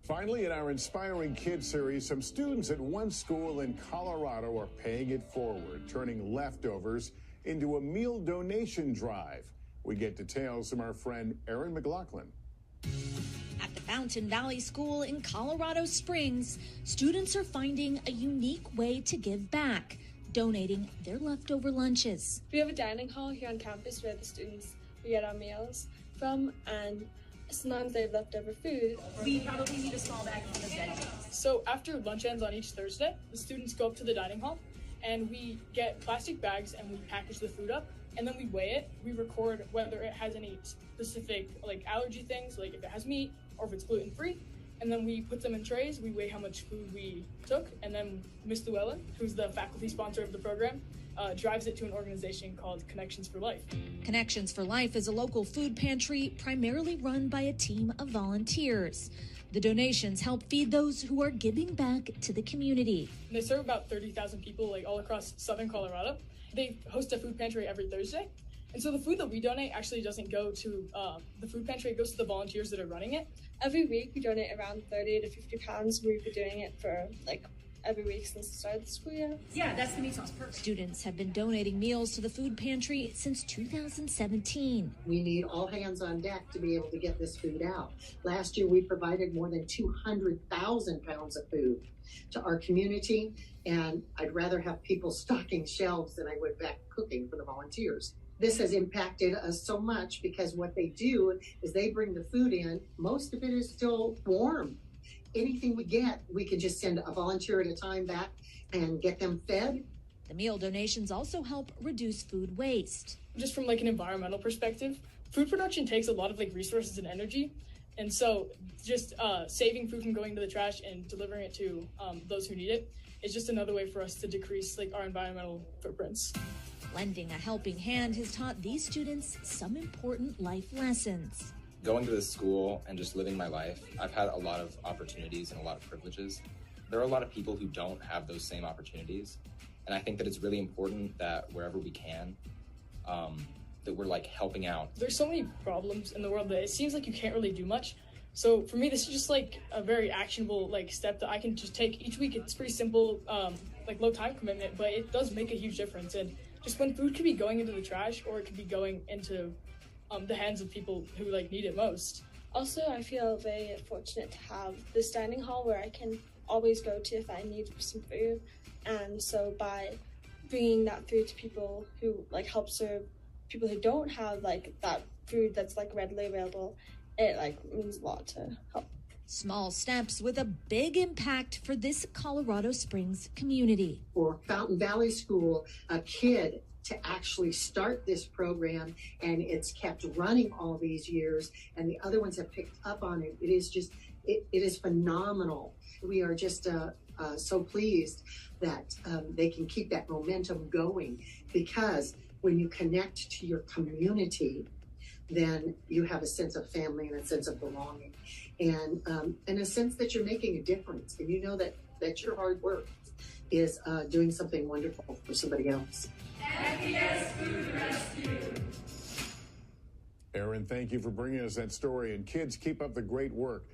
Finally, in our Inspiring Kids series, some students at one school in Colorado are paying it forward, turning leftovers into a meal donation drive. We get details from our friend Erin McLaughlin. At the Fountain Valley School in Colorado Springs, students are finding a unique way to give back, donating their leftover lunches. We have a dining hall here on campus where the students we get our meals from, and sometimes they have leftover food. We probably need a small bag for the veggies. So after lunch ends on each Thursday, the students go up to the dining hall and we get plastic bags and we package the food up, and then we weigh it. We record whether it has any specific allergy things, like if it has meat or if it's gluten-free, and then we put them in trays. We weigh how much food we took, and then Ms. Llewellyn, who's the faculty sponsor of the program, drives it to an organization called Connections for Life. Connections for Life is a local food pantry primarily run by a team of volunteers. The donations help feed those who are giving back to the community. And they serve about 30,000 people all across southern Colorado. They host a food pantry every Thursday. And so the food that we donate actually doesn't go to the food pantry, it goes to the volunteers that are running it. Every week we donate around 30 to 50 pounds. We've been doing it for every week since the start of the school year. Yeah, that's the meat sauce. Perfect. Students have been donating meals to the food pantry since 2017. We need all hands on deck to be able to get this food out. Last year, we provided more than 200,000 pounds of food to our community, and I'd rather have people stocking shelves than I would back cooking for the volunteers. This has impacted us so much because what they do is they bring the food in. Most of it is still warm. Anything we get, we can just send a volunteer at a time back and get them fed. The meal donations also help reduce food waste. Just from an environmental perspective, food production takes a lot of resources and energy. And so just saving food from going to the trash and delivering it to those who need it is just another way for us to decrease our environmental footprints. Lending a helping hand has taught these students some important life lessons. Going to this school and just living my life, I've had a lot of opportunities and a lot of privileges. There are a lot of people who don't have those same opportunities. And I think that it's really important that wherever we can, that we're helping out. There's so many problems in the world that it seems like you can't really do much. So for me, this is just a very actionable step that I can just take each week. It's pretty simple, low time commitment, but it does make a huge difference. And just when food could be going into the trash or it could be going into the hands of people who need it most. Also, I feel very fortunate to have this dining hall where I can always go to if I need some food. And so by bringing that food to people who help serve people who don't have that food that's readily available, it means a lot to help. Small steps with a big impact for this Colorado Springs community. For Fountain Valley School, a kid to actually start this program, and it's kept running all these years, and the other ones have picked up on it. It is just, it is phenomenal. We are just so pleased that they can keep that momentum going, because when you connect to your community, then you have a sense of family and a sense of belonging, and a sense that you're making a difference, and you know that your hard work is doing something wonderful for somebody else. FBS Food Rescue. Erin, thank you for bringing us that story. And kids, keep up the great work.